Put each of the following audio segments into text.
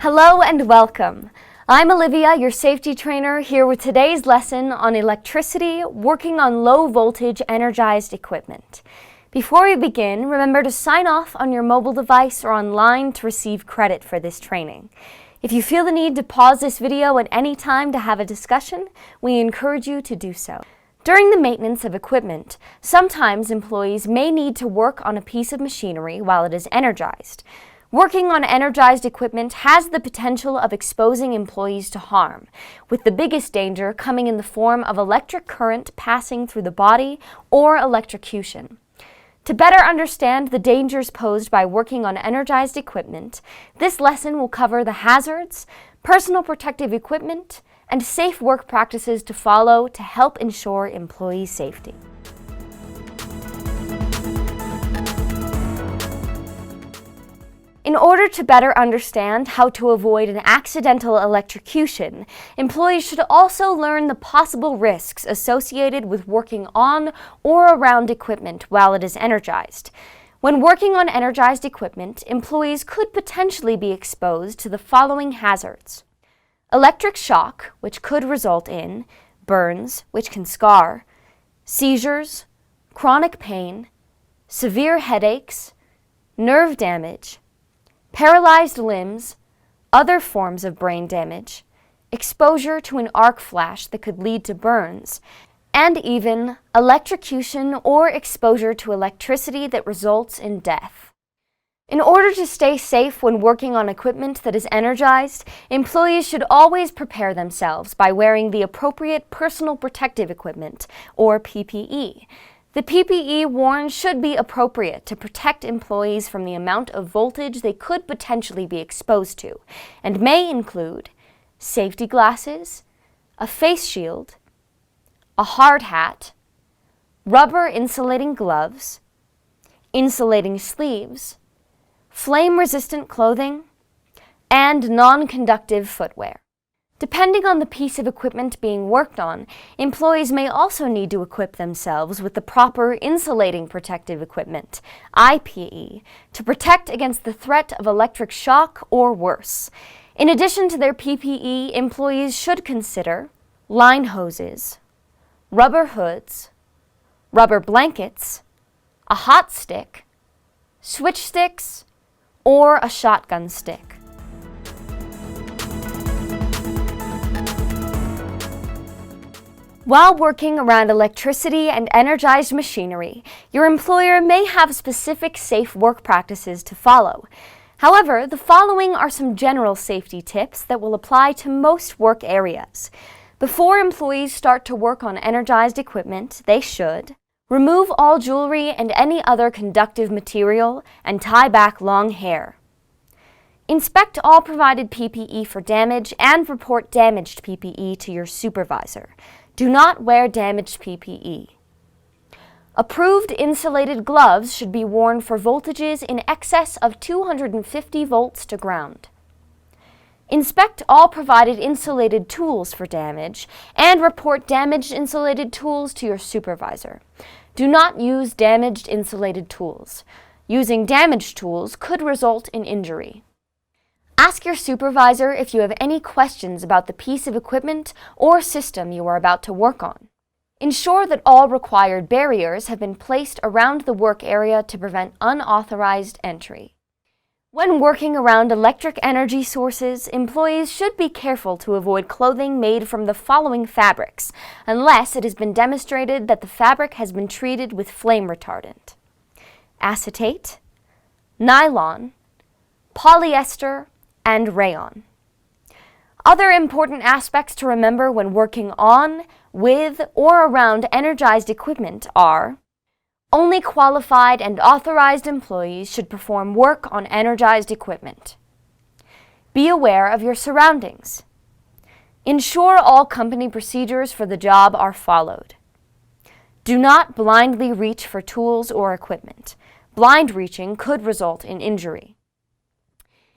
Hello and welcome. I'm Olivia, your safety trainer, here with today's lesson on electricity, working on low voltage energized equipment. Before we begin, remember to sign off on your mobile device or online to receive credit for this training. If you feel the need to pause this video at any time to have a discussion, we encourage you to do so. During the maintenance of equipment, sometimes employees may need to work on a piece of machinery while it is energized. Working on energized equipment has the potential of exposing employees to harm, with the biggest danger coming in the form of electric current passing through the body or electrocution. To better understand the dangers posed by working on energized equipment, this lesson will cover the hazards, personal protective equipment, and safe work practices to follow to help ensure employee safety. In order to better understand how to avoid an accidental electrocution, employees should also learn the possible risks associated with working on or around equipment while it is energized. When working on energized equipment, employees could potentially be exposed to the following hazards: electric shock, which could result in burns, which can scar, seizures, chronic pain, severe headaches, nerve damage, paralyzed limbs, other forms of brain damage, exposure to an arc flash that could lead to burns, and even electrocution or exposure to electricity that results in death. In order to stay safe when working on equipment that is energized, employees should always prepare themselves by wearing the appropriate personal protective equipment, or PPE. The PPE worn should be appropriate to protect employees from the amount of voltage they could potentially be exposed to, and may include safety glasses, a face shield, a hard hat, rubber insulating gloves, insulating sleeves, flame-resistant clothing, and non-conductive footwear. Depending on the piece of equipment being worked on, employees may also need to equip themselves with the proper insulating protective equipment, IPE, to protect against the threat of electric shock or worse. In addition to their PPE, employees should consider line hoses, rubber hoods, rubber blankets, a hot stick, switch sticks, or a shotgun stick. While working around electricity and energized machinery, your employer may have specific safe work practices to follow. However, the following are some general safety tips that will apply to most work areas. Before employees start to work on energized equipment, they should remove all jewelry and any other conductive material and tie back long hair. Inspect all provided PPE for damage and report damaged PPE to your supervisor. Do not wear damaged PPE. Approved insulated gloves should be worn for voltages in excess of 250 volts to ground. Inspect all provided insulated tools for damage and report damaged insulated tools to your supervisor. Do not use damaged insulated tools. Using damaged tools could result in injury. Ask your supervisor if you have any questions about the piece of equipment or system you are about to work on. Ensure that all required barriers have been placed around the work area to prevent unauthorized entry. When working around electric energy sources, employees should be careful to avoid clothing made from the following fabrics, unless it has been demonstrated that the fabric has been treated with flame retardant: acetate, nylon, polyester, and rayon. Other important aspects to remember when working on, with, or around energized equipment are: only qualified and authorized employees should perform work on energized equipment. Be aware of your surroundings. Ensure all company procedures for the job are followed. Do not blindly reach for tools or equipment. Blind reaching could result in injury.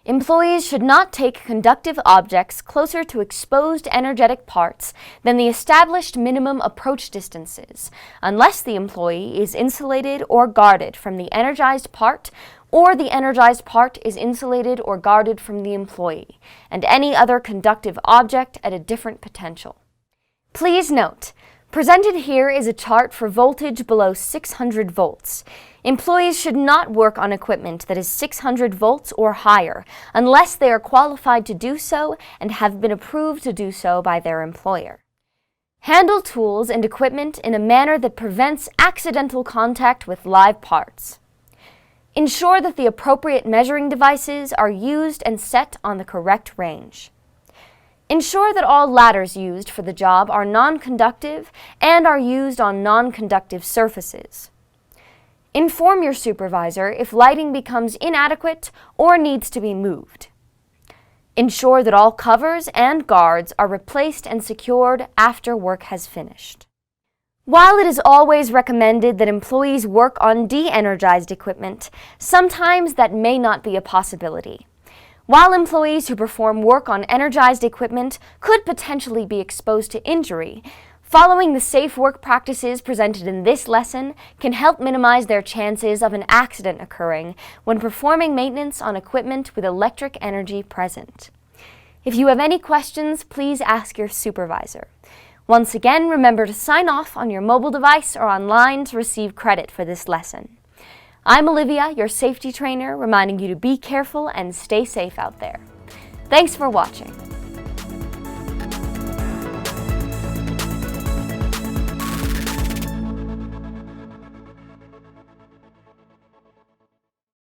Employees should not take conductive objects closer to exposed energetic parts than the established minimum approach distances, unless the employee is insulated or guarded from the energized part or the energized part is insulated or guarded from the employee, and any other conductive object at a different potential. Please note, presented here is a chart for voltage below 600 volts. Employees should not work on equipment that is 600 volts or higher unless they are qualified to do so and have been approved to do so by their employer. Handle tools and equipment in a manner that prevents accidental contact with live parts. Ensure that the appropriate measuring devices are used and set on the correct range. Ensure that all ladders used for the job are non-conductive and are used on non-conductive surfaces. Inform your supervisor if lighting becomes inadequate or needs to be moved. Ensure that all covers and guards are replaced and secured after work has finished. While it is always recommended that employees work on de-energized equipment, sometimes that may not be a possibility. While employees who perform work on energized equipment could potentially be exposed to injury, following the safe work practices presented in this lesson can help minimize their chances of an accident occurring when performing maintenance on equipment with electric energy present. If you have any questions, please ask your supervisor. Once again, remember to sign off on your mobile device or online to receive credit for this lesson. I'm Olivia, your safety trainer, reminding you to be careful and stay safe out there. Thanks for watching.